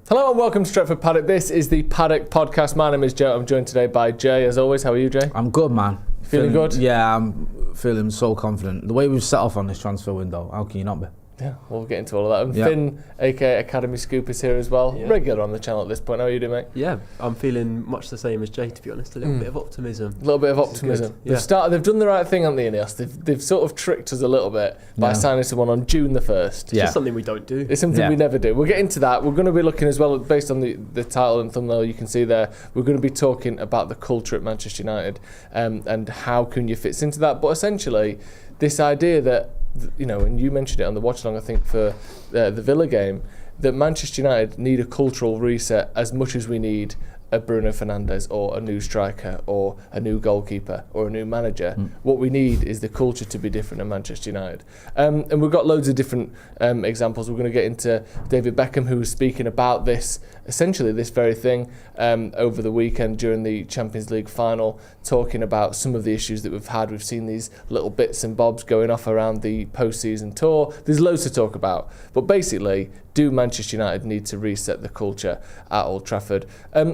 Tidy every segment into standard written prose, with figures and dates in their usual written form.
Hello and welcome to Stretford Paddock. This is the Paddock Podcast. My name is Joe. I'm joined today by Jay, as always. How are you, Jay? I'm good, man. Feeling good? Yeah, I'm feeling so confident. The way we've set off on this transfer window, how can you not be? Yeah, we'll get into all of that. And Finn, aka Academy Scoop, is here as well. Yeah. Regular on the channel at this point. How are you doing, mate? Yeah, I'm feeling much the same as Jay, to be honest. A little bit of optimism. A little bit of optimism. They've done the right thing, haven't they, Ineos? They've sort of tricked us a little bit by signing someone on June the 1st. It's just something we don't do. It's something we never do. We'll get into that. We're going to be looking as well, based on the title and thumbnail you can see there, we're going to be talking about the culture at Manchester United and how Cunha fits into that. But essentially, this idea that, you know, and you mentioned it on the watch along, I think, for the Villa game, that Manchester United need a cultural reset as much as we need a Bruno Fernandes or a new striker or a new goalkeeper or a new manager. What we need is the culture to be different at Manchester United. And we've got loads of different examples. We're going to get into David Beckham, who was speaking about this, essentially this very thing, over the weekend during the Champions League final, talking about some of the issues that we've had. We've seen these little bits and bobs going off around the post-season tour. There's loads to talk about. But basically, do Manchester United need to reset the culture at Old Trafford?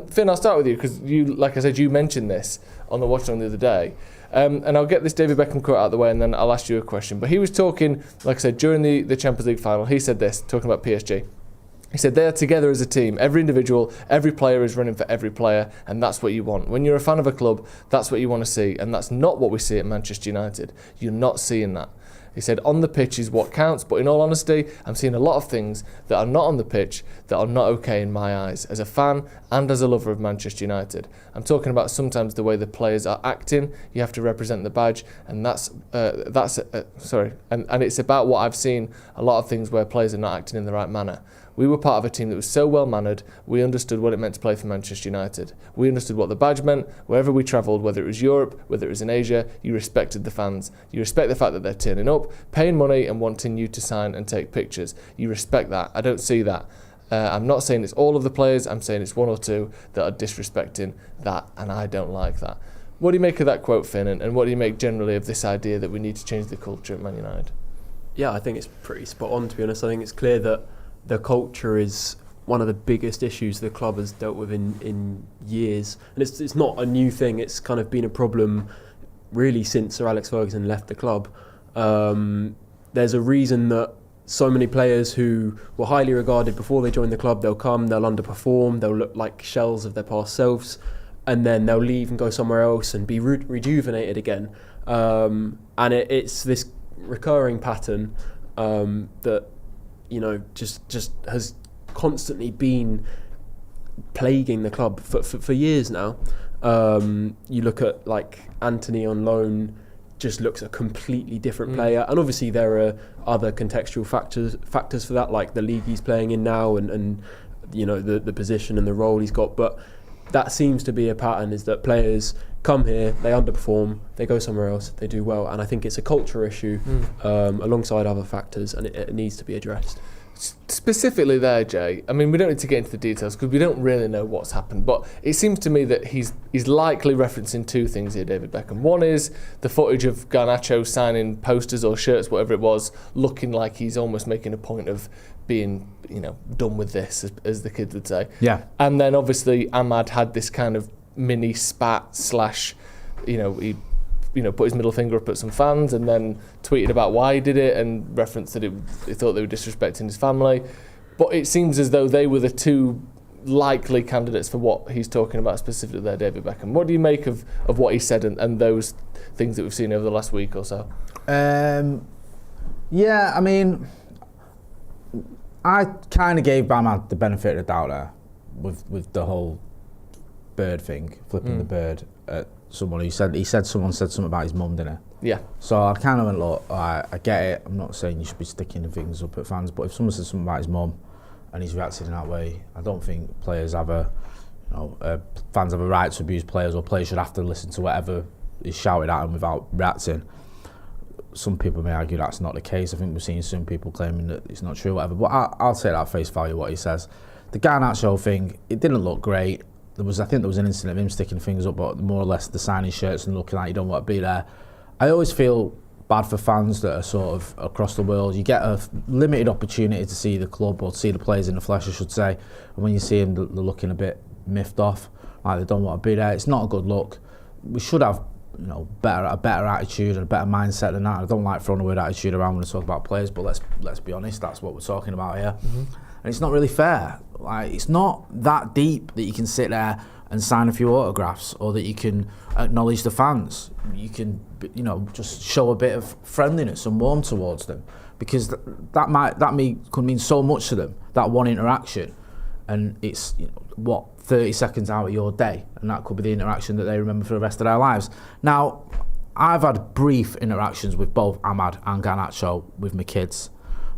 Finn, I'll start with you because you, like I said, you mentioned this on the watch-along the other day. And I'll get this David Beckham quote out of the way and then I'll ask you a question. But he was talking, like I said, during the Champions League final, he said this, talking about PSG. He said they are together as a team. Every individual, every player is running for every player, and that's what you want. When you're a fan of a club, that's what you want to see, and that's not what we see at Manchester United. You're not seeing that. He said, on the pitch is what counts, but in all honesty, I'm seeing a lot of things that are not on the pitch that are not okay in my eyes, as a fan and as a lover of Manchester United. I'm talking about sometimes the way the players are acting. You have to represent the badge, and and it's about what I've seen, a lot of things where players are not acting in the right manner. We were part of a team that was so well-mannered, we understood what it meant to play for Manchester United. We understood what the badge meant. Wherever we travelled, whether it was Europe, whether it was in Asia, you respected the fans. You respect the fact that they're turning up, paying money and wanting you to sign and take pictures. You respect that. I don't see that. I'm not saying it's all of the players, I'm saying it's one or two that are disrespecting that, and I don't like that. What do you make of that quote, Finn, and what do you make generally of this idea that we need to change the culture at Man United? Yeah, I think it's pretty spot on, to be honest. I think it's clear that the culture is one of the biggest issues the club has dealt with in years. And it's not a new thing. It's kind of been a problem really since Sir Alex Ferguson left the club. There's a reason that so many players who were highly regarded before they joined the club, they'll underperform, they'll look like shells of their past selves, and then they'll leave and go somewhere else and be rejuvenated again. And it's this recurring pattern that, you know, just has constantly been plaguing the club for years now. You look at like Anthony on loan, just looks a completely different player, and obviously there are other contextual factors for that, like the league he's playing in now and you know the position and the role he's got. But that seems to be a pattern, is that players come here, they underperform, they go somewhere else, they do well, and I think it's a culture issue alongside other factors, and it needs to be addressed. Specifically there, Jay, I mean, we don't need to get into the details because we don't really know what's happened, but it seems to me that he's likely referencing two things here, David Beckham. One is the footage of Garnacho signing posters or shirts, whatever it was, looking like he's almost making a point of being, you know, done with this, as the kids would say. Yeah. And then obviously Ahmad had this kind of mini spat / he put his middle finger up at some fans and then tweeted about why he did it and referenced that he thought they were disrespecting his family. But it seems as though they were the two likely candidates for what he's talking about specifically there, David Beckham. What do you make of what he said and those things that we've seen over the last week or so? Yeah, I mean, I kind of gave Ahmad the benefit of the doubt there with the whole bird thing, flipping the bird at someone who said someone said something about his mum, didn't he? Yeah. So I kind of went, look, I get it. I'm not saying you should be sticking things up at fans, but if someone says something about his mum and he's reacting in that way, I don't think players have fans have a right to abuse players, or players should have to listen to whatever is shouted at them without reacting. Some people may argue that's not the case. I think we're seeing some people claiming that it's not true, whatever. But I'll take that at face value what he says. The Garnacho thing, it didn't look great. I think there was an incident of him sticking fingers up, but more or less the signing shirts and looking like you don't want to be there. I always feel bad for fans that are sort of across the world. You get a limited opportunity to see the club or to see the players in the flesh, I should say. And when you see them, they're looking a bit miffed off, like they don't want to be there. It's not a good look. We should have, a better attitude and a better mindset than that. I don't like throwing the word attitude around when I talk about players, but let's be honest, that's what we're talking about here. And it's not really fair. Like, it's not that deep that you can sit there and sign a few autographs, or that you can acknowledge the fans. You can, just show a bit of friendliness and warmth towards them, because that could mean so much to them, that one interaction, and it's 30 seconds out of your day, and that could be the interaction that they remember for the rest of their lives. Now, I've had brief interactions with both Ahmad and Garnacho with my kids.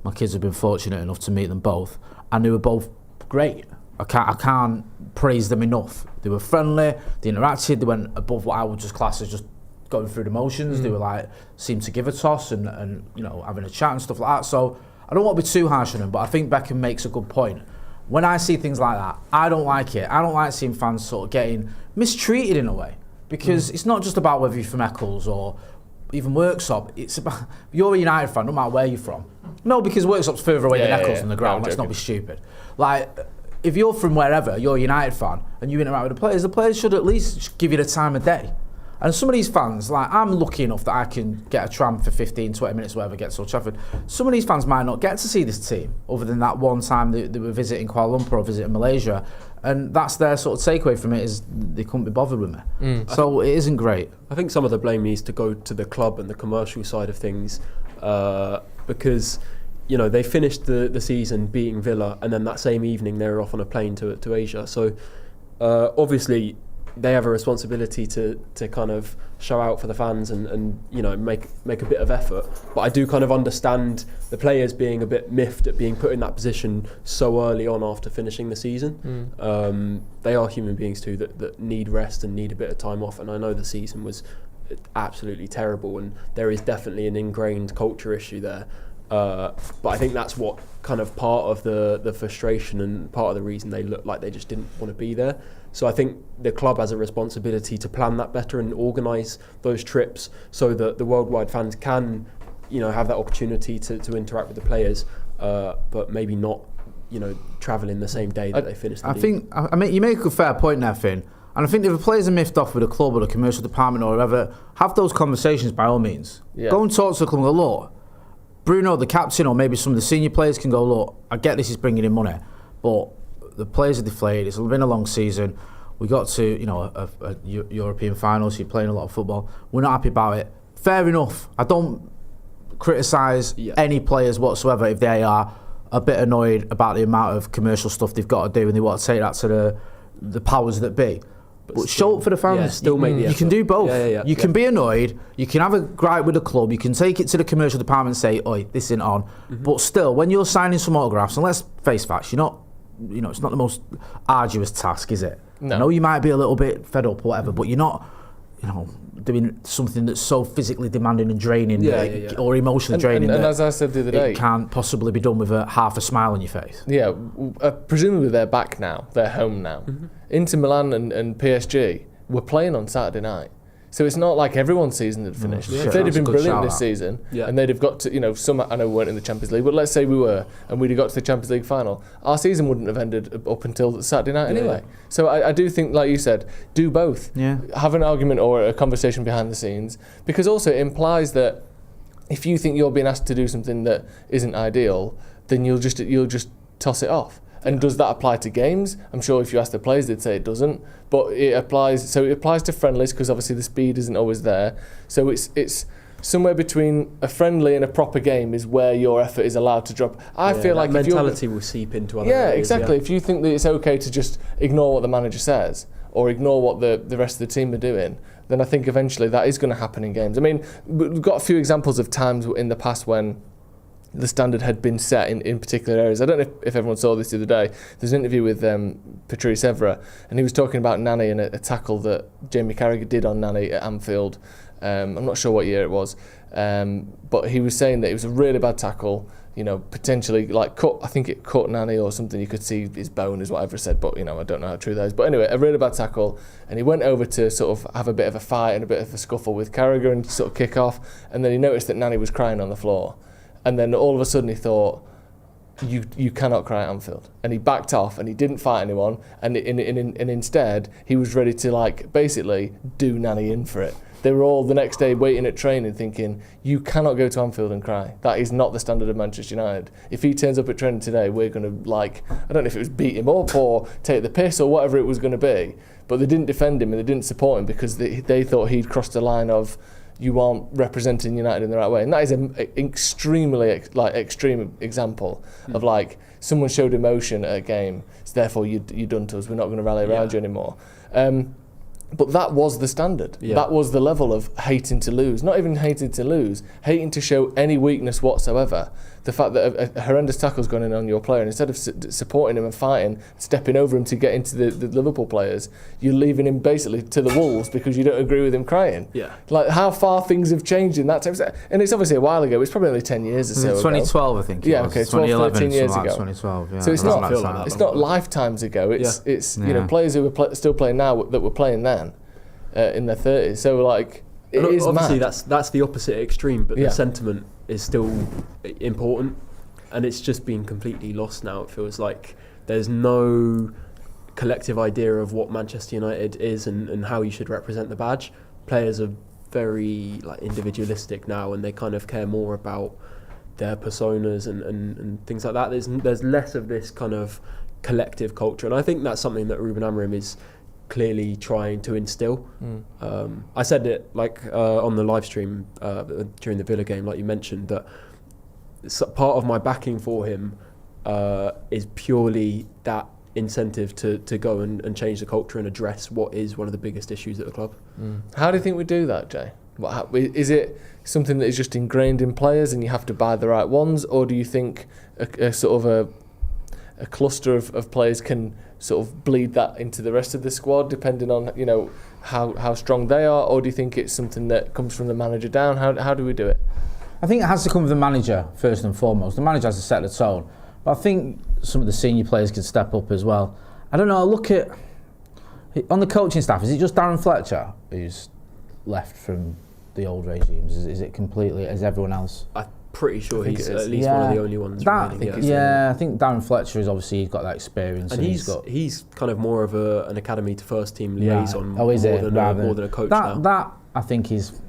My kids have been fortunate enough to meet them both, and they were both great. I can't praise them enough. They were friendly, they interacted, they went above what I would just class as just going through the motions. They were seemed to give a toss and having a chat and stuff like that. So I don't want to be too harsh on them, but I think Beckham makes a good point. When I see things like that, I don't like it. I don't like seeing fans sort of getting mistreated in a way, because it's not just about whether you're from Eccles or even Worksop. It's about, you're a United fan, no matter where you're from. No, because Worksop's further away than Eccles on the ground. Let's not be stupid. If you're from wherever, you're a United fan, and you interact with the players should at least give you the time of day. And some of these fans, I'm lucky enough that I can get a tram for 15, 20 minutes, whatever, get to Old Trafford. Some of these fans might not get to see this team, other than that one time they were visiting Kuala Lumpur or visiting Malaysia. And that's their sort of takeaway from it, is they couldn't be bothered with me. So it isn't great. I think some of the blame needs to go to the club and the commercial side of things, because they finished the season beating Villa, and then that same evening they were off on a plane to Asia. So obviously they have a responsibility to kind of show out for the fans and make a bit of effort. But I do kind of understand the players being a bit miffed at being put in that position so early on after finishing the season. They are human beings too that need rest and need a bit of time off. And I know the season was absolutely terrible, and there is definitely an ingrained culture issue there. But I think that's what kind of part of the frustration and part of the reason they look like they just didn't want to be there. So I think the club has a responsibility to plan that better and organise those trips so that the worldwide fans can, have that opportunity to interact with the players, but maybe not, travelling the same day that they finish the league. I mean, you make a fair point there, Finn. And I think if the players are miffed off with a club or the commercial department or whatever, have those conversations by all means. Yeah. Go and talk to the club and go, look, Bruno, the captain, or maybe some of the senior players can go, look, I get this is bringing in money, but the players are deflated. It's been a long season. We got to, a European final, so you're playing a lot of football. We're not happy about it. Fair enough. I don't criticise any players whatsoever if they are a bit annoyed about the amount of commercial stuff they've got to do and they want to take that to the powers that be. But show up for the fans. Yeah, still make the effort. You can do both. You can be annoyed, you can have a gripe with the club, you can take it to the commercial department and say, oi, this isn't on. But still, when you're signing some autographs, and let's face facts, you're not, it's not the most arduous task, is it? No. I know you might be a little bit fed up or whatever, but you're not, doing something that's so physically demanding and draining or emotionally draining. And as I said the other day, it can't possibly be done with half a smile on your face. Yeah, presumably they're back now, they're home now. Inter Milan and PSG were playing on Saturday night. So it's not like everyone's season had finished. If they'd have been brilliant this season, and they'd have got to, some I know weren't in the Champions League, but let's say we were, and we'd have got to the Champions League final, our season wouldn't have ended up until Saturday night anyway. So I do think, like you said, do both. Have an argument or a conversation behind the scenes, because also it implies that if you think you're being asked to do something that isn't ideal, then you'll just toss it off. And does that apply to games? I'm sure if you ask the players, they'd say it doesn't. But it applies to friendlies, because obviously the speed isn't always there. So it's somewhere between a friendly and a proper game is where your effort is allowed to drop. I feel like mentality will seep into other areas. Exactly. If you think that it's okay to just ignore what the manager says or ignore what the rest of the team are doing, then I think eventually that is going to happen in games. I mean, we've got a few examples of times in the past when the standard had been set in particular areas. I don't know if everyone saw this the other day. There's an interview with Patrice Evra, and he was talking about Nani and a tackle that Jamie Carragher did on Nani at Anfield. I'm not sure what year it was, but he was saying that it was a really bad tackle. potentially like I think it cut Nani or something. You could see his bone is whatever it said, but I don't know how true that is. But anyway, a really bad tackle, and he went over to sort of have a bit of a fight and a bit of a scuffle with Carragher and sort of kick off, and then he noticed that Nani was crying on the floor, and then all of a sudden he thought, you cannot cry at Anfield, and he backed off and he didn't fight anyone, and instead he was ready to like basically do Nani in for it. They were all the next day waiting at training thinking, you cannot go to Anfield and cry. That is not the standard of Manchester United. If he turns up at training today, we're going to I don't know if it was beat him up or take the piss or whatever it was going to be, but they didn't defend him and they didn't support him because they thought he'd crossed the line of, you aren't representing United in the right way. And that is an extremely extreme example of like someone showed emotion at a game, so therefore you're done to us, we're not going to rally around you anymore. But that was the standard. Yeah. That was the level of hating to lose. Not even hating to lose, hating to show any weakness whatsoever. The fact that a horrendous tackle's gone in on your player, and instead of supporting him and fighting, stepping over him to get into the Liverpool players, you're leaving him basically to the wolves because you don't agree with him crying. Yeah. Like how far things have changed in that time. And it's obviously a while ago. It's probably only 10 years or so ago. 2012, I think. Yeah, okay, 12, 13 years ago. 2012, yeah. So it's not lifetimes ago. It's players who are still playing now that were playing then in their 30s. So like it is obviously mad. that's the opposite extreme, but the sentiment is still important, and it's just been completely lost now. It feels like there's no collective idea of what Manchester United is and how you should represent the badge. Players are very individualistic now, and they kind of care more about their personas and things like that. There's less of this kind of collective culture, and I think that's something that Ruben Amorim is clearly trying to instill. I said it on the live stream during the Villa game, like you mentioned, that part of my backing for him is purely that incentive to go and change the culture and address what is one of the biggest issues at the club. How do you think we do that, Jay? Is it something that is just ingrained in players and you have to buy the right ones, or do you think a sort of a cluster of players can sort of bleed that into the rest of the squad, depending on how strong they are, or do you think it's something that comes from the manager down? How do we do it? I think it has to come from the manager first and foremost. The manager has to set the tone, but I think some of the senior players can step up as well. I don't know. I look at on the coaching staff. Is it just Darren Fletcher who's left from the old regimes? Is it completely? Is everyone else? Pretty sure he's at least one of the only ones remaining. I think Darren Fletcher is obviously, he's got that experience, and he's kind of more of an academy to first team liaison more than a coach now. That I think is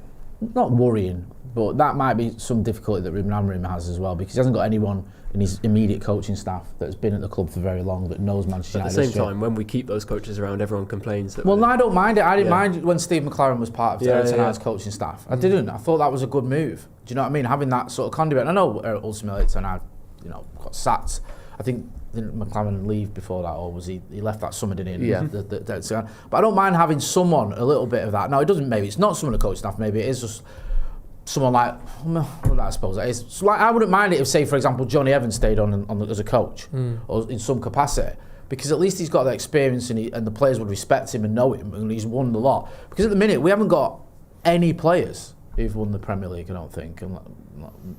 not worrying, but that might be some difficulty that Ruben Amorim has as well, because he hasn't got anyone in his immediate coaching staff that's been at the club for very long that knows Manchester United. At the same time, when we keep those coaches around, everyone complains that. Well, I don't mind it. I didn't mind when Steve McLaren was part of Eric Ten Hag's coaching staff. I didn't. I thought that was a good move. Do you know what I mean? Having that sort of conduit. And I know ultimately Ten Hag, got sacked. I think didn't McLaren leave before that, or was he left that summer, didn't he? Yeah. But I don't mind having someone a little bit of that. No, it doesn't. Maybe it's not someone of coaching staff. Maybe it is just someone like, well, I suppose it is. So like, I wouldn't mind it if, say, for example, Johnny Evans stayed on as a coach or in some capacity, because at least he's got that experience and the players would respect him and know him, and he's won a lot. Because at the minute, we haven't got any players who've won the Premier League, I don't think. And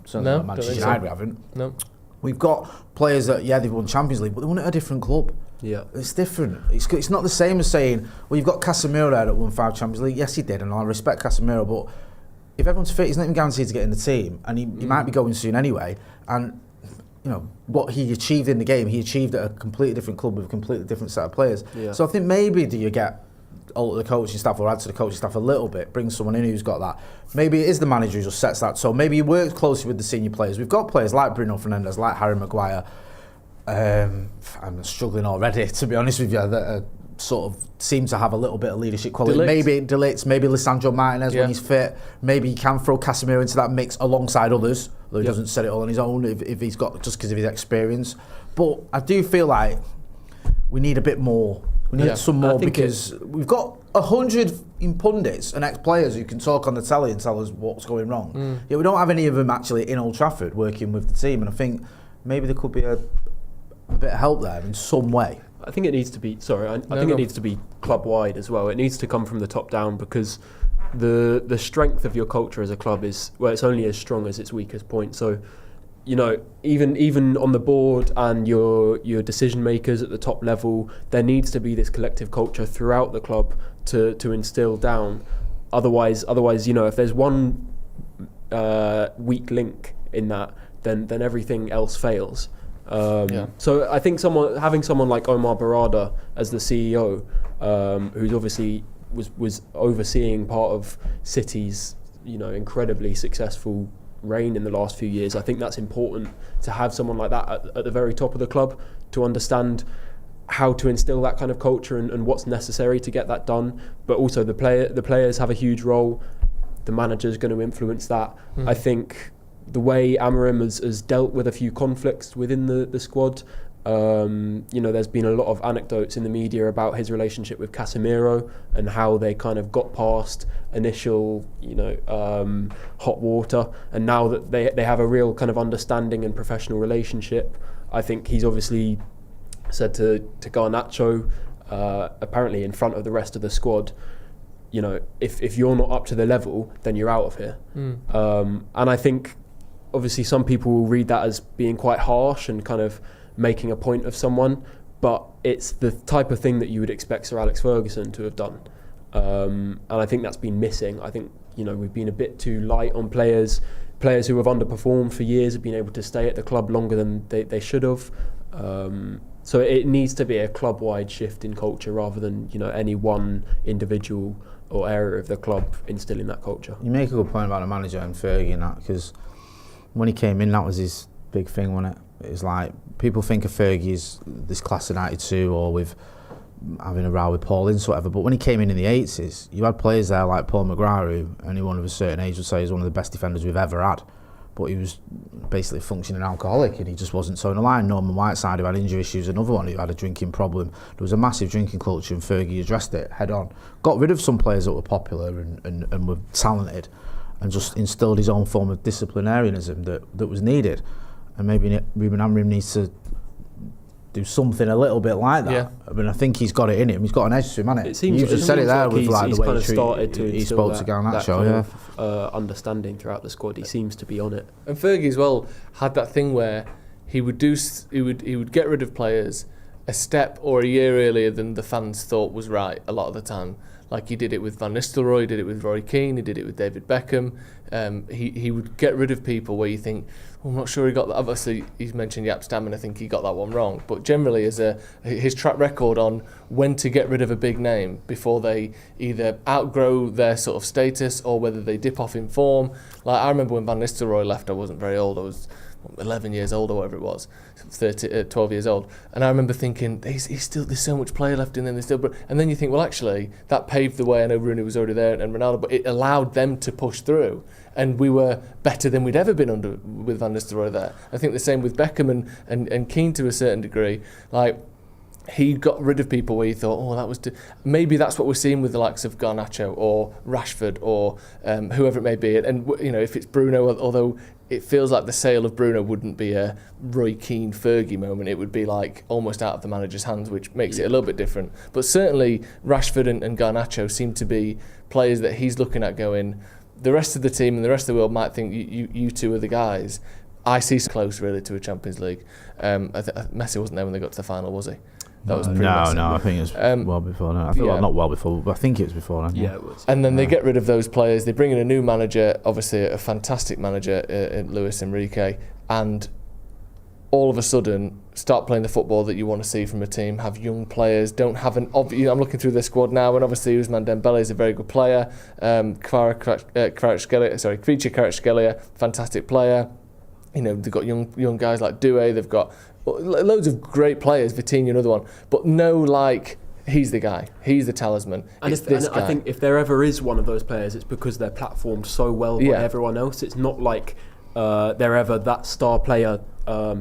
certainly not Manchester United, we haven't. No. We've got players that, they've won Champions League, but they won at a different club. Yeah, it's different. It's not the same as saying, well, you've got Casemiro there that won 5 Champions League. Yes, he did, and I respect Casemiro, but if everyone's fit, he's not even guaranteed to get in the team, and he might be going soon anyway. And what he achieved in the game, he achieved at a completely different club with a completely different set of players. Yeah. So I think maybe do you get alter the coaching staff or add to the coaching staff a little bit, bring someone in who's got that. Maybe it is the manager who just sets that. So maybe he works closely with the senior players. We've got players like Bruno Fernandes, like Harry Maguire. I'm struggling already, to be honest with you, that sort of seem to have a little bit of leadership quality. Maybe Delitz, maybe Lisandro Martinez when he's fit. Maybe he can throw Casemiro into that mix alongside others, though he doesn't set it all on his own if he's got, just because of his experience. But I do feel like we need a bit more. We need some more, because we've got 100 pundits and ex-players who can talk on the telly and tell us what's going wrong. We don't have any of them actually in Old Trafford working with the team, and I think maybe there could be a bit of help there in some way. I think it needs to be. It needs to be club-wide as well. It needs to come from the top down, because the strength of your culture as a club is, well, it's only as strong as its weakest point. So you know, even on the board and your decision makers at the top level, there needs to be this collective culture throughout the club to instill down. Otherwise, you know, if there's one weak link in that, then everything else fails. So I think having someone like Omar Barada as the CEO, who's obviously was overseeing part of City's, you know, incredibly successful reign in the last few years. I think that's important to have someone like that at the very top of the club to understand how to instill that kind of culture and what's necessary to get that done. But also the players have a huge role. The manager's going to influence that. I think the way Amorim has dealt with a few conflicts within the squad, you know, there's been a lot of anecdotes in the media about his relationship with Casemiro and how they kind of got past initial, you know, hot water, and now that they have a real kind of understanding and professional relationship. I think he's obviously said to Garnacho, apparently in front of the rest of the squad, you know, if you're not up to the level, then you're out of here. And I think obviously some people will read that as being quite harsh and kind of making a point of someone, but it's the type of thing that you would expect Sir Alex Ferguson to have done. And I think that's been missing. I think, you know, we've been a bit too light on players who have underperformed for years have been able to stay at the club longer than they should have. So it needs to be a club-wide shift in culture rather than, you know, any one individual or area of the club instilling that culture. You make a good point about the manager and Fergie and that, because when he came in, that was his big thing, wasn't it? It was like, people think of Fergie as this class of 92 or with having a row with Paul Ince or whatever, but when he came in the 80s, you had players there like Paul McGrath, who anyone of a certain age would say is one of the best defenders we've ever had, but he was basically functioning alcoholic and he just wasn't towing the line. Norman Whiteside, who had injury issues, another one who had a drinking problem. There was a massive drinking culture and Fergie addressed it head on. Got rid of some players that were popular and were talented, and just instilled his own form of disciplinarianism that was needed. And maybe Ruben Amorim needs to do something a little bit like that. Yeah. I mean, I think he's got it in him. He's got an edge to him, hasn't it? It seems, you just said it there with like the way kind of started to he spoke to Garnacho, yeah. Understanding throughout the squad. He seems to be on it. And Fergie as well had that thing where he would get rid of players a step or a year earlier than the fans thought was right a lot of the time. Like he did it with Van Nistelrooy, he did it with Roy Keane, he did it with David Beckham. He would get rid of people where you think, well, I'm not sure he got that. Obviously, he's mentioned Jaap Stam, and I think he got that one wrong. But generally, his track record on when to get rid of a big name before they either outgrow their sort of status or whether they dip off in form. Like I remember when Van Nistelrooy left, I wasn't very old. I was 11 years old or whatever it was, 12 years old, and I remember thinking, he's still, there's so much player left in them, and then you think, well, actually, that paved the way. I know Rooney was already there and Ronaldo, but it allowed them to push through, and we were better than we'd ever been with Van Nistelrooy there. I think the same with Beckham and Keane to a certain degree. Like, he got rid of people where you thought, oh, that was... Maybe that's what we're seeing with the likes of Garnacho or Rashford or whoever it may be. And, you know, if it's Bruno, although it feels like the sale of Bruno wouldn't be a Roy Keane Fergie moment, it would be like almost out of the manager's hands, which makes it a little bit different. But certainly Rashford and Garnacho seem to be players that he's looking at going, the rest of the team and the rest of the world might think you two are the guys. I see close really to a Champions League. Messi wasn't there when they got to the final, was he? That was pretty massive. No, I think it was well before that. Well, not well before, but I think it was before then. Yeah, it was. And then they get rid of those players. They bring in a new manager, obviously a fantastic manager, Luis Enrique, and all of a sudden start playing the football that you want to see from a team. Have young players. Don't have an obvious. I'm looking through their squad now, and obviously Ousmane Dembele is a very good player. Kvaratskhelia, fantastic player. You know, they've got young guys like Doué. They've got loads of great players, Vitinha, another one, but no, like, he's the guy, he's the talisman. And I think if there ever is one of those players, it's because they're platformed so well by everyone else. It's not like they're ever that star player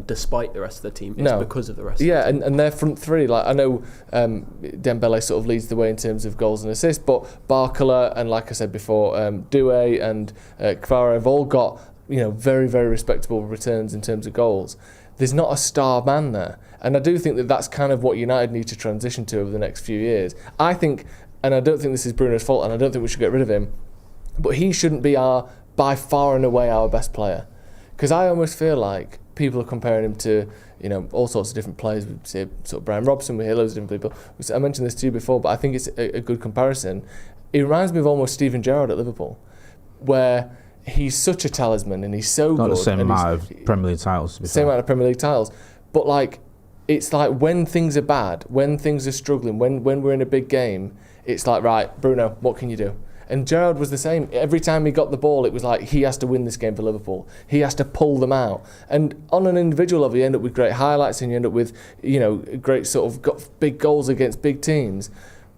despite the rest of the team. It's because of the rest of the team. And their front three, like I know Dembele sort of leads the way in terms of goals and assists, but Barcola and, like I said before, Doué and Kvara have all got, you know, very, very respectable returns in terms of goals. There's not a star man there. And I do think that that's kind of what United need to transition to over the next few years. I think, and I don't think this is Bruno's fault, and I don't think we should get rid of him, but he shouldn't be by far and away our best player. Because I almost feel like people are comparing him to, all sorts of different players. We say sort of Brian Robson, we hear loads of different people. I mentioned this to you before, but I think it's a good comparison. It reminds me of almost Steven Gerrard at Liverpool, where he's such a talisman and he's so good. Not the same amount of Premier League titles. Same amount of Premier League titles. But like, it's like when things are bad, when things are struggling, when we're in a big game, it's like, right, Bruno, what can you do? And Gerrard was the same. Every time he got the ball, it was like he has to win this game for Liverpool. He has to pull them out. And on an individual level, you end up with great highlights and you end up with, great sort of got big goals against big teams.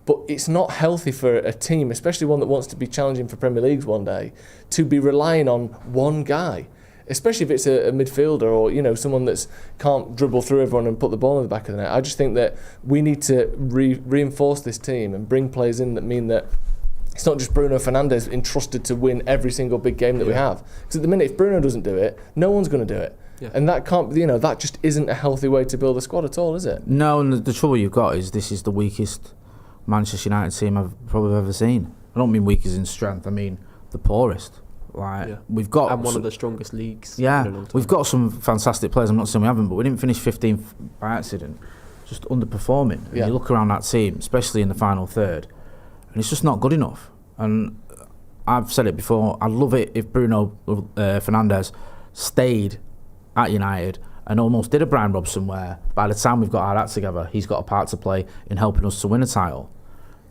But it's not healthy for a team, especially one that wants to be challenging for Premier Leagues one day, to be relying on one guy. Especially if it's a midfielder or someone that can't dribble through everyone and put the ball in the back of the net. I just think that we need to reinforce this team and bring players in that mean that it's not just Bruno Fernandes entrusted to win every single big game that we have. Because at the minute, if Bruno doesn't do it, no one's going to do it. Yeah. And that can't, that just isn't a healthy way to build a squad at all, is it? No, and the trouble you've got is this is the weakest Manchester United team I've probably ever seen. I don't mean weak as in strength, I mean the poorest. We've got and one of the strongest leagues. Yeah, we've got some fantastic players. I'm not saying we haven't, but we didn't finish 15th by accident. Just underperforming. And you look around that team, especially in the final third, and it's just not good enough. And I've said it before. I'd love it if Bruno Fernandes stayed at United and almost did a Brian Robson, where by the time we've got our act together, he's got a part to play in helping us to win a title.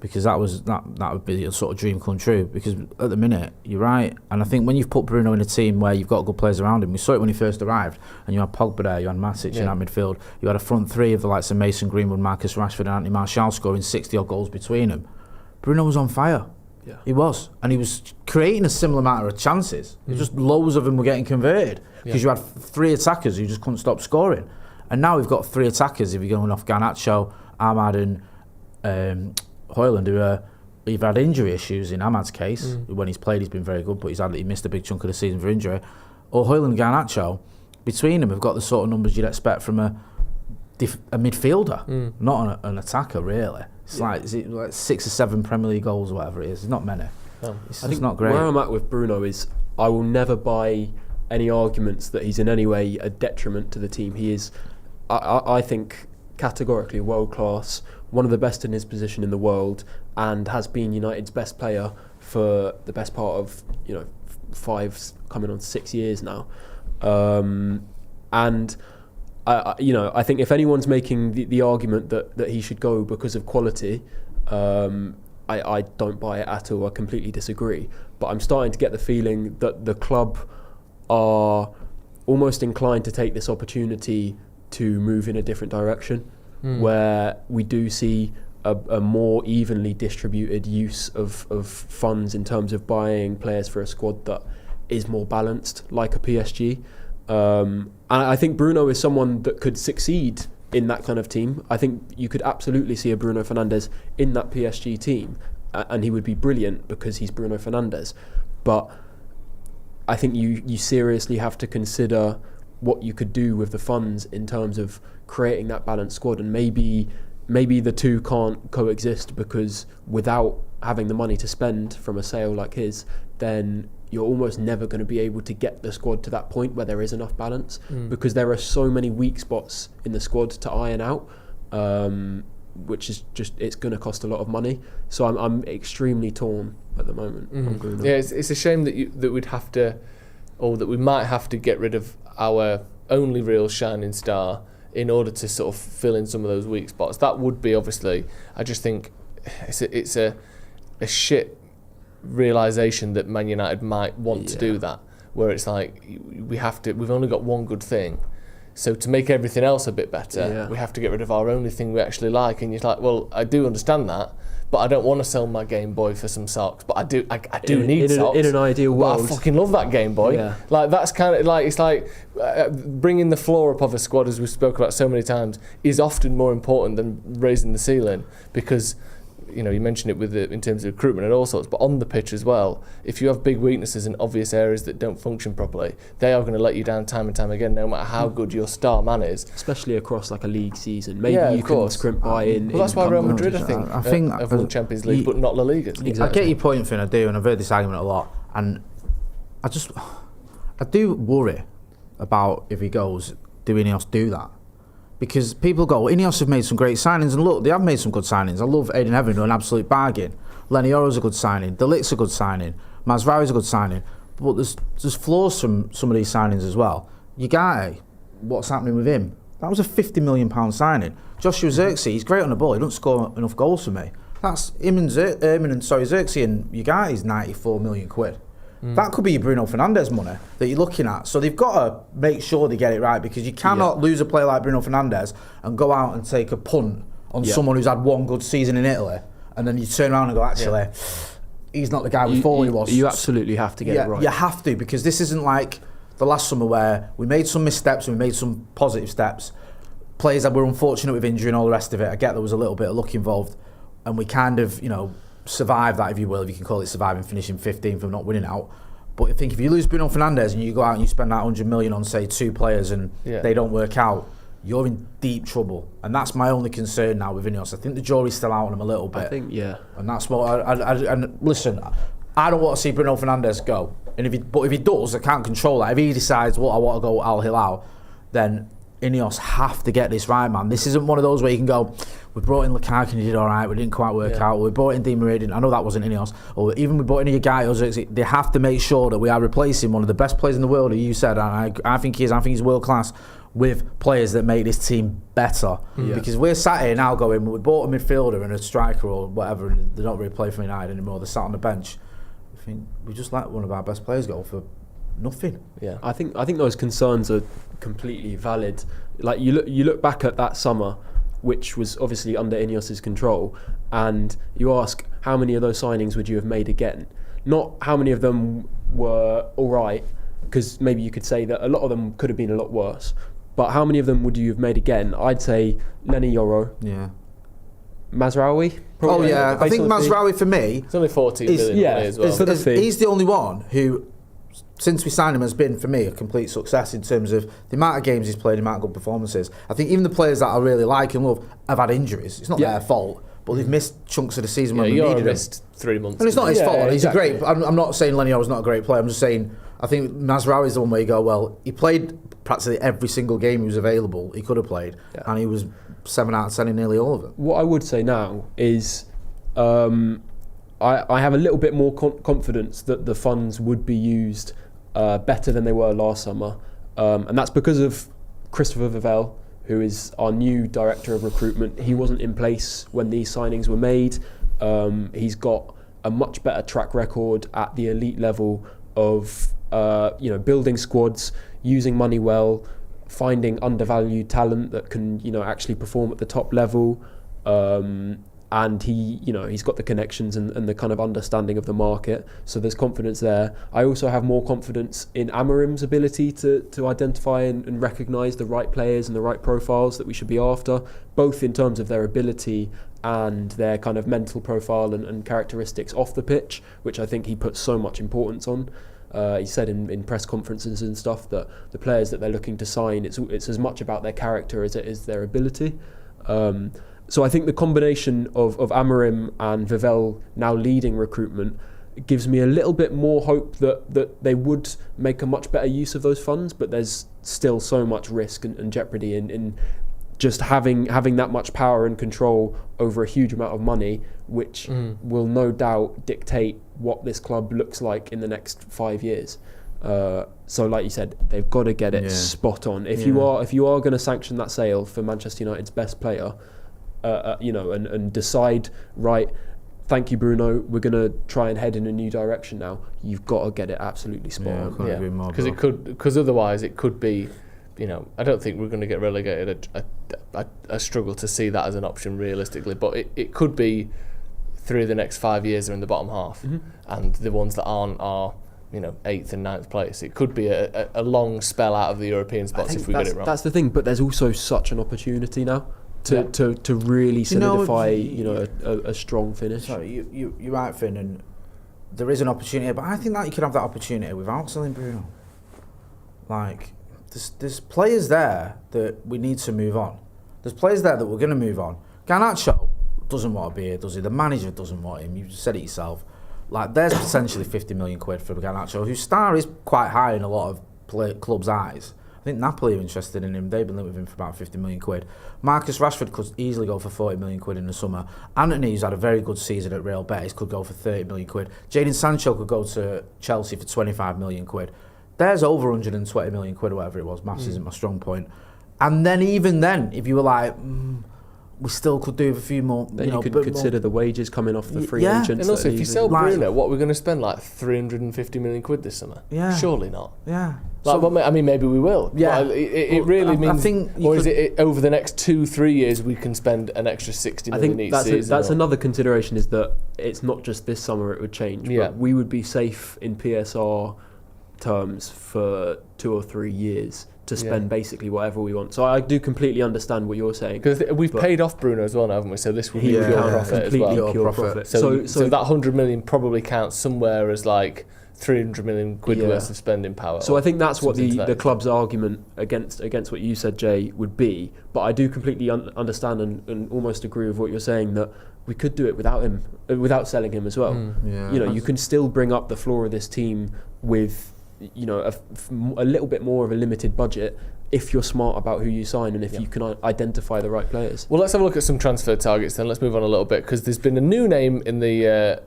Because that would be a sort of dream come true. Because at the minute, you're right. And I think when you've put Bruno in a team where you've got good players around him, we saw it when he first arrived, and you had Pogba there, you had Matic in that midfield, you had a front three of the likes of Mason Greenwood, Marcus Rashford and Anthony Martial scoring 60-odd goals between them. Bruno was on fire. Yeah. He was. And he was creating a similar amount of chances. Just loads of them were getting converted. Because you had three attackers who just couldn't stop scoring. And now we've got three attackers, if you're going off Garnacho, Ahmad and Højlund, who have had injury issues in Ahmad's case. When he's played, he's been very good, but he missed a big chunk of the season for injury. Or Højlund and Garnacho, between them, have got the sort of numbers you'd expect from a midfielder, not an attacker, really. It's like 6 or 7 Premier League goals or whatever it is. It's not many. It's just not great. Where I'm at with Bruno is I will never buy any arguments that he's in any way a detriment to the team. He is, I think, categorically world class, one of the best in his position in the world, and has been United's best player for the best part of 5 coming on 6 years now. And I think if anyone's making the argument that he should go because of quality, I don't buy it at all. I completely disagree. But I'm starting to get the feeling that the club are almost inclined to take this opportunity to move in a different direction, where we do see a more evenly distributed use of funds in terms of buying players for a squad that is more balanced, like a PSG. And I think Bruno is someone that could succeed in that kind of team. I think you could absolutely see a Bruno Fernandes in that PSG team, and he would be brilliant because he's Bruno Fernandes. But I think you seriously have to consider what you could do with the funds in terms of creating that balanced squad, and maybe the two can't coexist, because without having the money to spend from a sale like his, then you're almost never going to be able to get the squad to that point where there is enough balance, because there are so many weak spots in the squad to iron out, which is just, it's going to cost a lot of money. So I'm extremely torn at the moment on Bruno. Yeah, it's a shame that we'd have to, or that we might have to get rid of our only real shining star in order to sort of fill in some of those weak spots. That would be, obviously, I just think it's a shit realisation that Man United might want to do that, where it's like we've only got one good thing, so to make everything else a bit better, we have to get rid of our only thing we actually like. And you're like, well, I do understand that, but I don't want to sell my Game Boy for some socks. But I do need socks. In an ideal world, I fucking love that Game Boy. Yeah. Like, that's kind of like, it's like bringing the floor up of a squad, as we spoke about so many times, is often more important than raising the ceiling, because you mentioned it in terms of recruitment and all sorts, but on the pitch as well, if you have big weaknesses in obvious areas that don't function properly, they are going to let you down time and time again, no matter how good your star man is. Especially across like a league season. Maybe you can scrimp by in. Well, that's why Real Madrid, I think have won Champions League, but not La Liga. Exactly. I get your point, Finn, I do, and I've heard this argument a lot, and I do worry about if he goes, do Ineos do that? Because people go, Ineos have made some great signings, and look, they have made some good signings. I love Aidan Heaven, an absolute bargain. Lenny Yoro's a good signing. De Ligt's a good signing. Mazraoui's a good signing. But there's flaws from some of these signings as well. Ugarte, what's happening with him? That was a £50 million signing. Joshua Zirkzee, he's great on the ball. He doesn't score enough goals for me. That's him and Zirkzee and Ugarte is £94 million. That could be your Bruno Fernandes money that you're looking at. So they've got to make sure they get it right, because you cannot lose a player like Bruno Fernandes and go out and take a punt on someone who's had one good season in Italy, and then you turn around and go, actually, he's not the guy we thought he was. You absolutely have to get it right. You have to, because this isn't like the last summer where we made some missteps and we made some positive steps. Players that were unfortunate with injury and all the rest of it. I get there was a little bit of luck involved, and we kind of, survive that, if you will, if you can call it surviving, finishing 15th from not winning out. But I think if you lose Bruno Fernandes and you go out and you spend that 100 million on, say, 2 players and they don't work out, you're in deep trouble. And that's my only concern now with Ineos. I think the jury's still out on him a little bit. I think, And that's what and listen, I don't want to see Bruno Fernandes go. And if he does, I can't control that. If he decides, well, I want to go Al Hilal, then Ineos have to get this right, man. This isn't one of those where you can go, we brought in Lukaku and he did all right, we didn't quite work out. We brought in Di Maria, I know that wasn't Ineos. Or even we brought in a guy, they have to make sure that we are replacing one of the best players in the world, who you said, and I think he is, I think he's world class, with players that make this team better. Because we're sat here now going, we bought a midfielder and a striker or whatever, and they don't really play for United anymore, they're sat on the bench. I think we just let one of our best players go for nothing. I think those concerns are completely valid. Like you look back at that summer, which was obviously under Ineos's control, and you ask, how many of those signings would you have made again? Not how many of them were all right, because maybe you could say that a lot of them could have been a lot worse, but how many of them would you have made again? I'd say Lenny Yoro. Mazraoui. Probably, I think Mazraoui for me, it's only 14 million as well. He's the only one who, since we signed him, has been, for me, a complete success in terms of the amount of games he's played, the amount of good performances. I think even the players that I really like and love have had injuries. It's not their fault, but they've missed chunks of the season when we needed missed 3 months. And it's not his fault. He's exactly. a great. I'm not saying Lenny was not a great player. I'm just saying I think Mazraoui is the one where you go, well, he played practically every single game he was available. He could have played, and he was 7 out of 10 in nearly all of them. What I would say now is, I have a little bit more confidence that the funds would be used better than they were last summer, and that's because of Christopher Vivell, who is our new director of recruitment. He wasn't in place when these signings were made. He's got a much better track record at the elite level of building squads, using money well, finding undervalued talent that can actually perform at the top level. And he's got the connections and the kind of understanding of the market, so there's confidence there. I also have more confidence in Amorim's ability to identify and recognise the right players and the right profiles that we should be after, both in terms of their ability and their kind of mental profile and characteristics off the pitch, which I think he puts so much importance on. He said in press conferences and stuff that the players that they're looking to sign, it's as much about their character as it is their ability. So I think the combination of Amorim and Vivell now leading recruitment gives me a little bit more hope that they would make a much better use of those funds, but there's still so much risk and jeopardy in just having that much power and control over a huge amount of money, which will no doubt dictate what this club looks like in the next 5 years. So like you said, they've got to get it spot on. If you are going to sanction that sale for Manchester United's best player, and decide, right, thank you Bruno, we're going to try and head in a new direction now, you've got to get it absolutely spot on. Because otherwise it could be, I don't think we're going to get relegated. I struggle to see that as an option realistically, but it could be 3 of the next 5 years are in the bottom half, and the ones that aren't are 8th and 9th place. It could be a long spell out of the European spots if we get it wrong. That's the thing, but there's also such an opportunity now to really solidify a strong finish. Sorry, you're right, Finn, and there is an opportunity, but I think that you could have that opportunity without selling Bruno. Like, there's players there that we need to move on. There's players there that we're going to move on. Garnacho doesn't want to be here, does he? The manager doesn't want him. You said it yourself. Like, there's potentially 50 million quid for Garnacho, whose star is quite high in a lot of clubs' eyes. think Napoli are interested in him. They've been linked with him for about 50 million quid. Marcus Rashford could easily go for 40 million quid in the summer. Antony, who's had a very good season at Real Betis, could go for 30 million quid. Jadon Sancho could go to Chelsea for 25 million quid. There's over 120 million quid or whatever it was. Maths isn't my strong point. And then even then, if you were like, we still could do a few more. Then you could consider the wages coming off the free agents. And also, if you sell Bruno, what, we're going to spend like 350 million quid this summer? Yeah. Surely not. Yeah. Like, well, I mean, maybe we will. Yeah. But it really means. I think or is it over the next 2-3 years we can spend an extra 60 million each season? That's another consideration, is that it's not just this summer it would change. Yeah. But we would be safe in PSR terms for 2 or 3 years to spend basically whatever we want. So I do completely understand what you're saying. Because we've paid off Bruno as well now, haven't we? So this will be pure profit as well. Completely pure profit. So that 100 million probably counts somewhere as like 300 million quid worth of spending power. So I think that's what the club's argument against what you said, Jay, would be. But I do completely understand and almost agree with what you're saying, that we could do it without him, without selling him as well. You can still bring up the floor of this team with a little bit more of a limited budget if you're smart about who you sign and if you can identify the right players. Well, let's have a look at some transfer targets then. Let's move on a little bit, because there's been a new name in the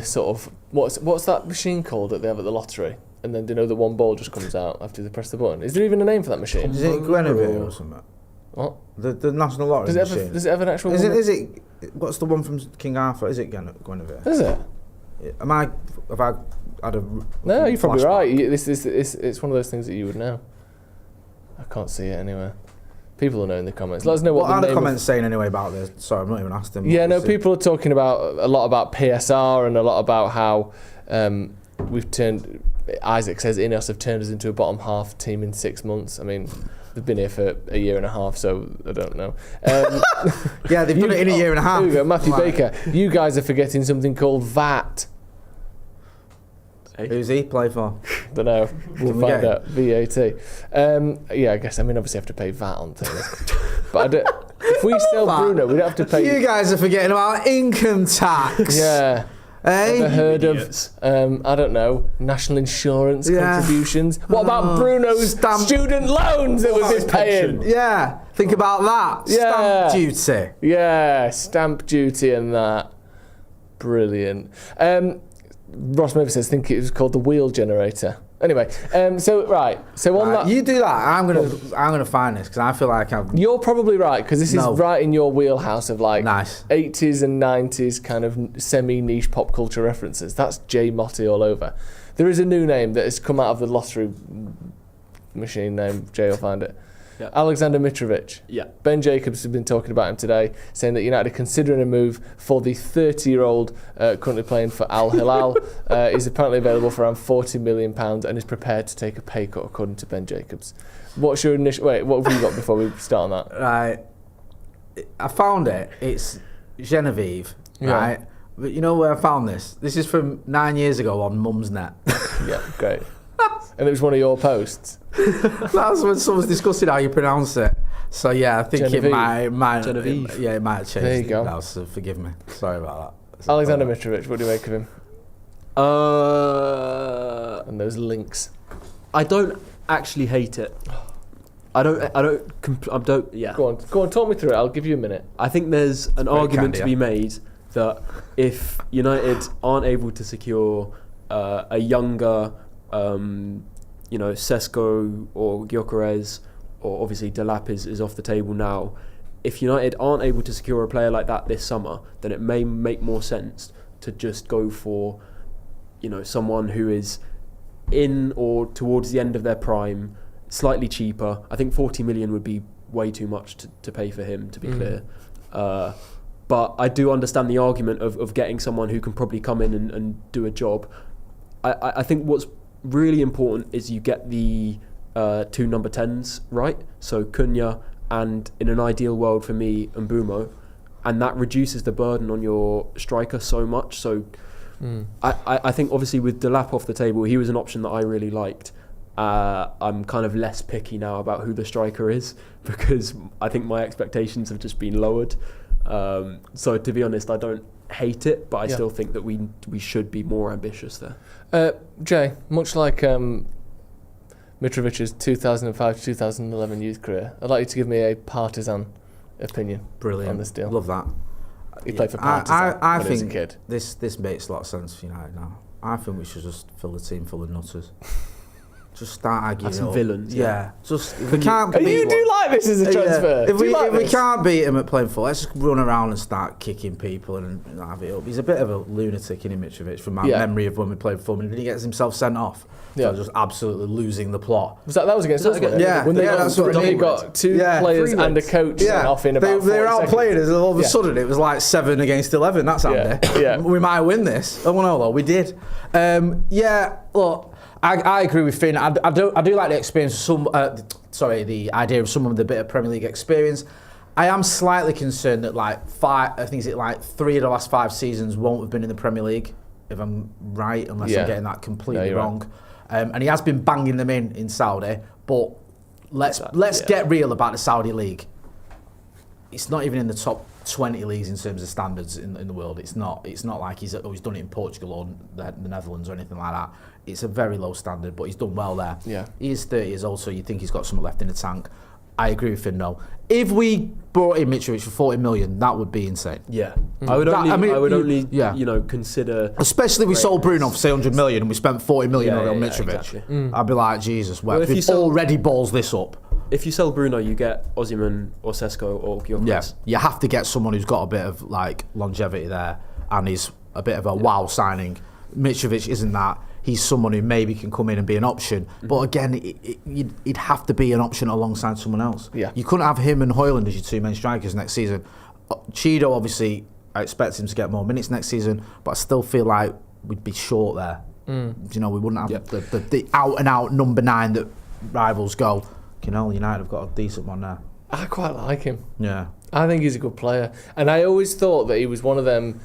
sort of what's that machine called that they have at the lottery, and then the one ball just comes out after they press the button. Is there even a name for that machine? Is it Guinevere or something? What? The National Lottery machine. Does it have an actual? Is it? What's the one from King Arthur? Is it Guinevere? Is it? Have I had a? No, you're probably right. It's one of those things that you would know. I can't see it anywhere. People will know in the comments. Let us know what the comments saying anyway about this. Sorry, I've not even asked them. Yeah, no, people are talking a lot about PSR and a lot about how we've turned. Isaac says Ineos have turned us into a bottom half team in 6 months. I mean, they've been here for a year and a half, so I don't know. Yeah, they've done it in a year and a half. There you go, Matthew Baker. You guys are forgetting something called VAT. Who's he play for? Don't know. We'll find out. VAT. I guess. I mean, obviously, you have to pay VAT on things. But if we sell Bruno, we don't have to pay. You guys are forgetting about income tax. Yeah. Hey? Ever heard of, I don't know, national insurance contributions? What about Bruno's student loans that we've been paying? Yeah. Think about that. Yeah. Stamp duty. Yeah, stamp duty and that. Brilliant. Ross Murphy says, I think it was called the wheel generator. Anyway, so on that, you do that. I'm gonna find this, because I feel like You're probably right, because this is right in your wheelhouse of like 80s and 90s kind of semi-niche pop culture references. That's Jay Motti all over. There is a new name that has come out of the lottery machine name. Jay will find it. Yeah. Aleksandar Mitrovic. Yeah. Ben Jacobs has been talking about him today, saying that United are considering a move for the 30-year-old currently playing for Al Hilal. He's apparently available for around £40 million and is prepared to take a pay cut, according to Ben Jacobs. What's your initial... Wait, what have you got before we start on that? Right. I found it. It's Genevieve, right? But you know where I found this? This is from 9 years ago on Mumsnet. Yeah, great. And it was one of your posts. That's when someone's discussing how you pronounce it. So yeah, I think Genevieve. it might Genevieve. It might have changed. There you go. Now, so forgive me. Sorry about that. Aleksandar Mitrovic, what do you make of him? And those links. I don't actually hate it. I don't. Yeah. Go on. Talk me through it. I'll give you a minute. I think there's an argument to be made that if United aren't able to secure a younger, Sesko or Gyökeres, or obviously Delap is off the table now. If United aren't able to secure a player like that this summer, then it may make more sense to just go for, someone who is in or towards the end of their prime, slightly cheaper. I think 40 million would be way too much to pay for him, to be clear. But I do understand the argument of getting someone who can probably come in and do a job. I think what's really important is you get the two number 10s right. So Cunha and, in an ideal world for me, Mbeumo. And that reduces the burden on your striker so much. So I think obviously with Delap off the table, he was an option that I really liked. I'm kind of less picky now about who the striker is, because I think my expectations have just been lowered. So to be honest, I don't hate it, but I still think that we should be more ambitious there. Jay, much like Mitrovic's 2005 to 2011 youth career. I'd like you to give me a partisan opinion Brilliant. on this deal. Love that. He played for Partizan I when he was a think kid. this makes a lot of sense for United now. I think we should just fill the team full of nutters. Just start arguing. Some villains. Yeah. Just if we can't. You do like this as a transfer. If we this? can't beat him at playing football, let's just run around and start kicking people and have it up. He's a bit of a lunatic, in Mitrovic, from my memory of when we played football. And then he gets himself sent off. Yeah. So just absolutely losing the plot. That was against us, wasn't it? Yeah. When they that's what they got two players and a coach sent off in about 40 They were seconds. outplaying us, and all of a sudden it was like 7 against 11. That's handy. Yeah. We might win this. Oh no, though we did. Look, I agree with Finn. I do like the experience of some. The idea of someone with a bit of Premier League experience. I am slightly concerned that I think it's like 3 of the last 5 seasons won't have been in the Premier League, if I'm right, unless I'm getting that completely wrong. Right. And he has been banging them in Saudi, but let's get real about the Saudi league. It's not even in the top 20 leagues in terms of standards in the world. It's not like he's done it in Portugal or the Netherlands or anything like that. It's a very low standard, but he's done well there. Yeah. He is 30 years old, so you think he's got something left in the tank. I agree with Finn, though. If we brought in Mitrovic for 40 million, that would be insane. Yeah. I would only consider... Especially if we sold Bruno for, say, 100 million and we spent 40 million on Mitrovic. Exactly. I'd be like, Jesus, we've already balls this up. If you sell Bruno, you get Osimhen or Sesko or Gyökeres. Yeah, you have to get someone who's got a bit of longevity there and is a bit of a wow signing. Mitrovic isn't that. He's someone who maybe can come in and be an option. But again, he'd have to be an option alongside someone else. Yeah. You couldn't have him and Højlund as your 2 main strikers next season. Cheeto, obviously, I expect him to get more minutes next season, but I still feel like we'd be short there. We wouldn't have the out-and-out number 9 that rivals go. United have got a decent one there. I quite like him. Yeah. I think he's a good player. And I always thought that he was one of them,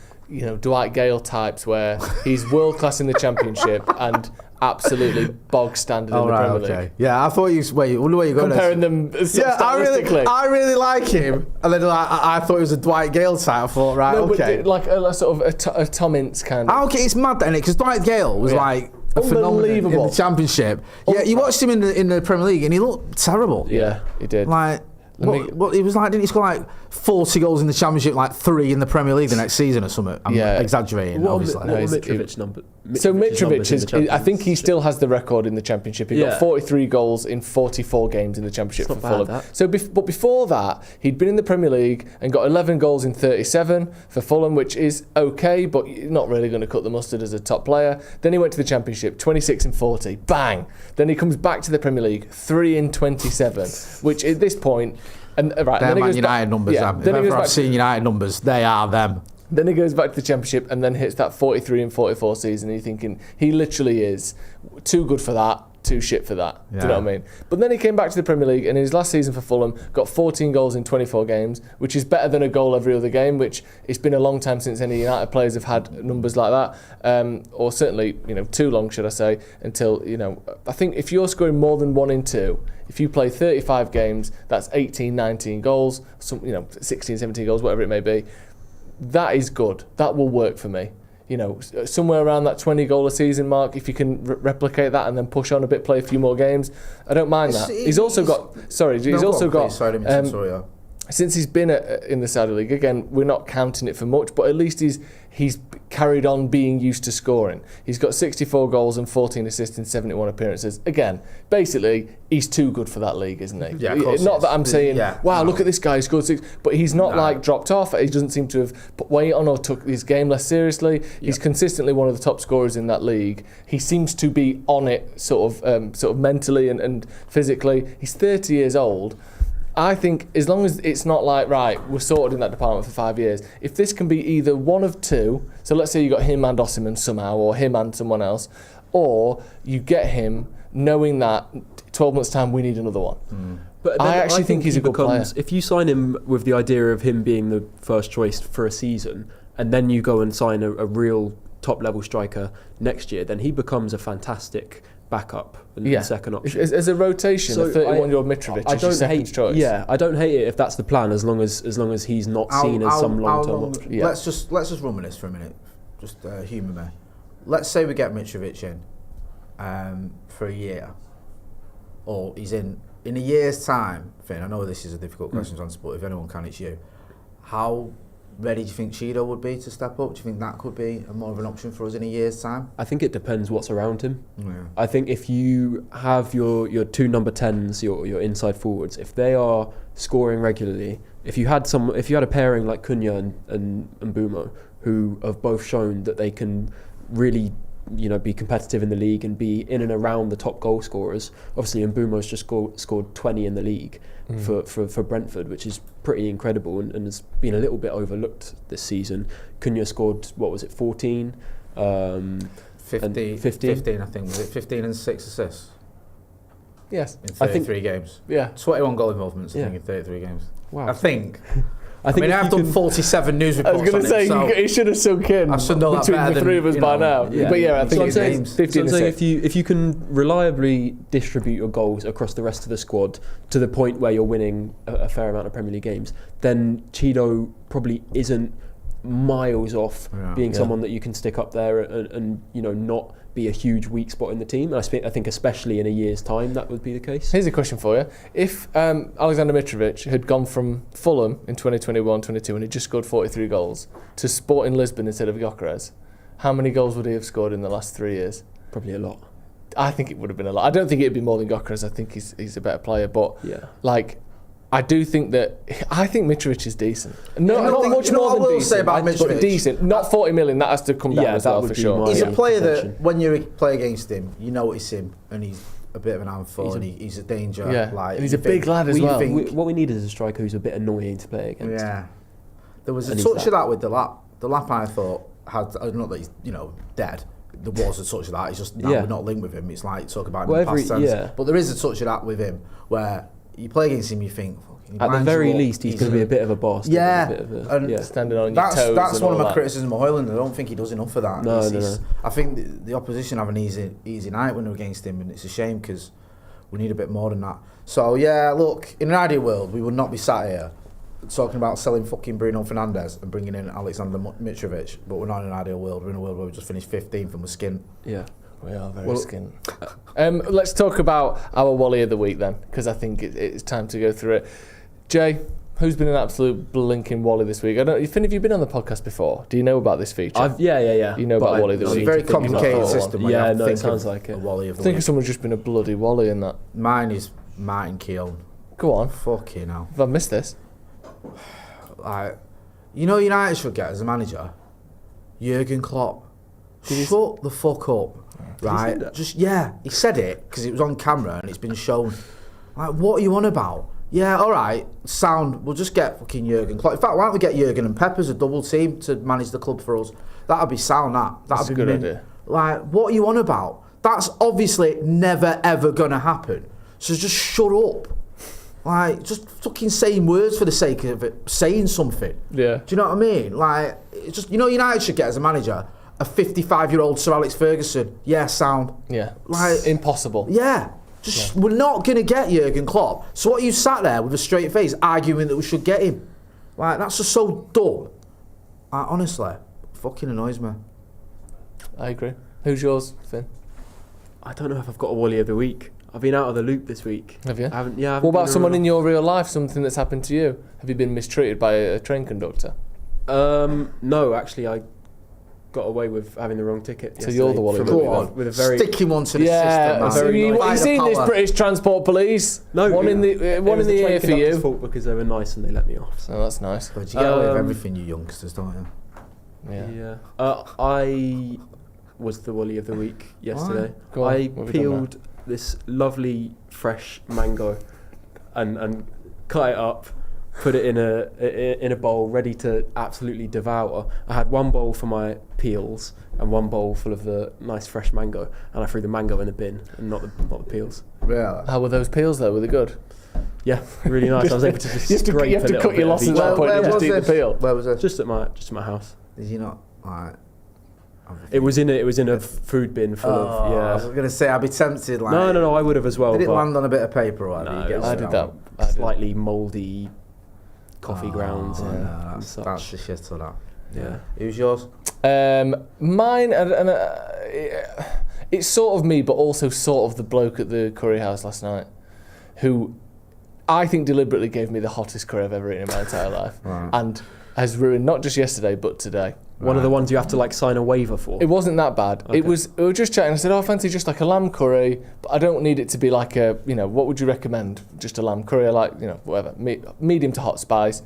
Dwight Gale types where he's world class in the Championship and absolutely bog standard in the Premier League. Yeah, I thought I wonder where you're going. Comparing them stylistically. I really like him. And then I thought he was a Dwight Gale type. I thought, but like a sort of a Tom Ince kind of. Okay, it's mad, isn't it? Because Dwight Gale was a phenomenon in the Championship. Yeah, you watched him in the Premier League and he looked terrible. Yeah, he did. What he was like? Didn't he score like 40 goals in the Championship, like 3 in the Premier League the next season or something? I'm exaggerating, obviously. What were Mitrovic's numbers? So Mitrovic I think he still has the record in the Championship. He got 43 goals in 44 games in the Championship for Fulham. So, but before that, he'd been in the Premier League and got 11 goals in 37 for Fulham, which is okay, but you're not really going to cut the mustard as a top player. Then he went to the Championship, 26 and 40, bang. Then he comes back to the Premier League, 3 in 27, which at this point. They're Man United numbers. If ever I've seen United numbers, they are them. Then he goes back to the Championship and then hits that 43 and 44 season. And you're thinking, he literally is too good for that, too shit for that. Do you know what I mean? But then he came back to the Premier League and in his last season for Fulham, got 14 goals in 24 games, which is better than a goal every other game, which it's been a long time since any United players have had numbers like that. Or certainly, too long, should I say, until, I think if you're scoring more than 1 in 2, if you play 35 games, that's 18, 19 goals, 16, 17 goals, whatever it may be. That is good. That will work for me. Somewhere around that 20 goal a season mark, if you can replicate that and then push on a bit, play a few more games, I don't mind that. He's also got. Since he's been in the Saudi League, again, we're not counting it for much, but at least he's carried on being used to scoring. He's got 64 goals and 14 assists in 71 appearances. Again, basically, he's too good for that league, isn't he? Yeah, of course. Not that I'm saying, look at this guy, he scored 6, but he's not dropped off. He doesn't seem to have put weight on or took his game less seriously. He's consistently one of the top scorers in that league. He seems to be on it sort of mentally and physically. He's 30 years old. I think as long as it's not like, right, we're sorted in that department for 5 years, if this can be either one of two, so let's say you got him and Osimhen somehow, or him and someone else, or you get him knowing that 12 months' time we need another one. But I actually think he's a good player. If you sign him with the idea of him being the first choice for a season, and then you go and sign a real top-level striker next year, then he becomes a fantastic backup and the second option. As a rotation, a 31-year-old Mitrovic is your second choice. Yeah, I don't hate it if that's the plan, as long as he's not seen as some long-term option. Yeah. Let's just run with this for a minute. Just humour me. Let's say we get Mitrovic in for a year. or he's in a year's time, Finn, I know this is a difficult question to answer, but if anyone can, it's you. How ready do you think Cheeto would be to step up? Do you think that could be more of an option for us in a year's time? I think it depends what's around him. Yeah. I think if you have your two number 10s, your inside forwards, if they are scoring regularly, if you had a pairing like Cunha and Mbeumo, who have both shown that they can really, be competitive in the league and be in and around the top goal scorers. Obviously, Mbeumo's just scored 20 in the league for Brentford, which is pretty incredible and has been a little bit overlooked this season. Cunha scored, 14? 15, I think. Was it 15 and 6 assists? Yes. In 33 games. Yeah. 21 goal involvements, I think, in 33 games. Wow. I think. I think I've done 47 news reports. I was going to say, so he should have sunk in I should know between that the three of us by now. Yeah. But I think it's games. 15 and 6. if you can reliably distribute your goals across the rest of the squad to the point where you're winning a fair amount of Premier League games, then Cheeto probably isn't miles off being someone that you can stick up there and not be a huge weak spot in the team. And I think especially in a year's time that would be the case. Here's a question for you. If Aleksandar Mitrovic had gone from Fulham in 2021-22 and he just scored 43 goals to Sporting Lisbon instead of Gyökeres, how many goals would he have scored in the last 3 years? Probably a lot. I think it would have been a lot. I don't think it'd be more than Gyökeres. I think he's a better player, but I do think I think Mitrovic is decent. Not much more than decent. Say about Mitrovic, but decent. Not 40 million. That has to come down as well for sure. He's a player that when you play against him, you notice him, and he's a bit of an handful, and he's a danger. Yeah, and he's a big lad as well. What we need is a striker who's a bit annoying to play against. Yeah, there was a touch of that with the lap. The lap I thought had, not that he's dead. There was a touch of that. It's just now we're not linked with him. It's like talk about him in the past tense. But there is a touch of that with him where you play against him, you think. At the very least, he's going to be a bit of a boss. Yeah, standing on your toes. That's one of my criticisms of Højlund. I don't think he does enough of that. No. I think the opposition have an easy night when they're against him, and it's a shame because we need a bit more than that. So look, in an ideal world, we would not be sat here talking about selling fucking Bruno Fernandes and bringing in Aleksandar Mitrovic, but we're not in an ideal world. We're in a world where we just finished 15th and we're skint. Yeah. We are very skint. Let's talk about our Wally of the week then, because I think it's time to go through it. Jay, who's been an absolute blinking Wally this week? Finn, have you been on the podcast before? Do you know about this feature? Yeah. You know about Wally of the week? It's a very complicated system. It sounds like it. Wally of the I think week. someone's just been a bloody Wally in that. Mine is Martin Keown. Go on. Fucking hell. Have I missed this? United should get as a manager Jurgen Klopp. Shut the fuck up. Right? He said it because it was on camera and it's been shown. Like, what are you on about? Yeah, all right, sound. We'll just get fucking Jurgen Klopp. In fact, why don't we get Jurgen and Pep as a double team to manage the club for us? That'd be sound. That'd be a good idea. Like, what are you on about? That's obviously never ever gonna happen. So just shut up. Like, just fucking saying words for the sake of it, saying something. Yeah. Do you know what I mean? Like, it's just United should get as a manager a 55-year-old Sir Alex Ferguson. Yeah, sound. Yeah. Like, impossible. Yeah. We're not going to get Jurgen Klopp. So what you sat there with a straight face arguing that we should get him? Like, that's just so dumb. Like, honestly, fucking annoys me. I agree. Who's yours, Finn? I don't know if I've got a Wally of the week. I've been out of the loop this week. Have you? I haven't what about someone in your real life, something that's happened to you? Have you been mistreated by a train conductor? No, actually, I got away with having the wrong ticket. So you're the Wally with a very sticking one to the system. So you've seen this British Transport Police? No, one in the ear for you. Fault because they were nice and they let me off. So. Oh, that's nice. But you get away with everything, you youngsters, don't you? Yeah. I was the Wally of the week yesterday. I peeled this lovely fresh mango and cut it up, put it in a bowl ready to absolutely devour. I had one bowl for my peels and one bowl full of the nice fresh mango, and I threw the mango in the bin and not the peels. Really? How were those peels though? Were they good? Yeah, really nice. I was able to just scrape you have to cut your losses at that point and just eat the peel. Where was it? Just at my house. Did you not like? It was in a food bin full of I was going to say I'd be tempted. Like, no, I would have as well. Did it land on a bit of paper or whatever? No, I did that. Slightly mouldy coffee grounds and such. That's the shit of that. Yeah. Who's yours? Mine, it's sort of me, but also sort of the bloke at the curry house last night, who I think deliberately gave me the hottest curry I've ever eaten in my entire life, and has ruined not just yesterday but today. One of the ones you have to like sign a waiver for. It wasn't that bad. Okay. We were just chatting. I said, I fancy just like a lamb curry, but I don't need it to be like a, what would you recommend? Just a lamb curry, I like, whatever, medium to hot spice.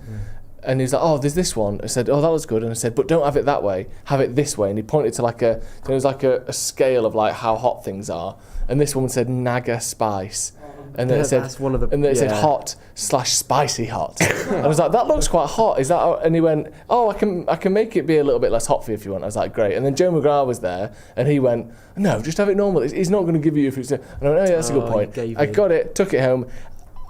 And he was like, oh, there's this one. I said, oh, that looks good. And I said, but don't have it that way, have it this way. And he pointed to like there was like a scale of like how hot things are. And this one said Naga spice. And then it said, said hot/spicy hot. And I was like, that looks quite hot. Is that? And he went, oh, I can make it be a little bit less hot for you if you want. I was like, great. And then Joe McGrath was there, and he went, no, just have it normal. He's not going to give you if it's. And I went, oh, yeah, that's a good point. I got it, took it home,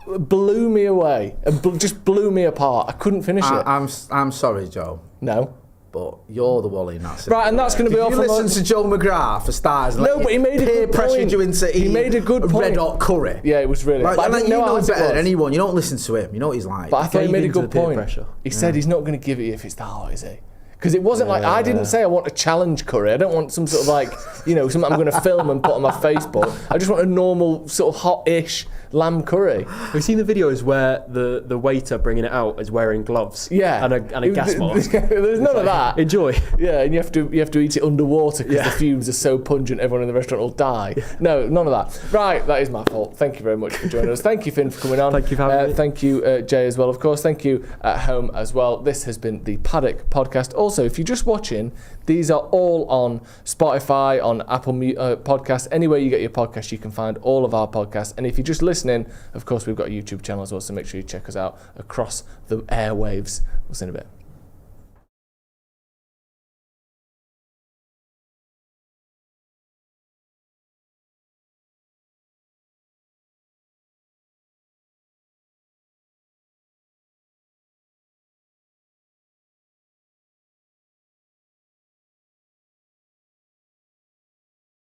blew me away, and just blew me apart. I couldn't finish it. I'm sorry, Joe. No. But you're the Wally in that situation. Right, and that's going to be off. You listen to Joe McGrath for starters. No, but he made a good point. You into he made a good point. Red hot curry. Yeah, it was really. Like, but I didn't know better than anyone. You don't listen to him. You know what he's like. But I thought he made a good point. Pressure. He said he's not going to give it if it's that hot, is he? Because it wasn't like, I didn't say I want a challenge curry. I don't want some sort of like, something I'm going to film and put on my Facebook. I just want a normal sort of hot-ish lamb curry. Have you seen the videos where the waiter bringing it out is wearing gloves? Yeah. And a gas mask? There's none of that. Enjoy. Yeah, and you have to eat it underwater because the fumes are so pungent everyone in the restaurant will die. No, none of that. Right, that is my fault. Thank you very much for joining us. Thank you, Finn, for coming on. Thank you for having me. Thank you, Jay, as well, of course. Thank you at home as well. This has been the Paddock Podcast. Also, if you're just watching, these are all on Spotify, on Apple Podcasts. Anywhere you get your podcasts, you can find all of our podcasts. And if you're just listening, of course, we've got a YouTube channel as well, so make sure you check us out across the airwaves. We'll see you in a bit.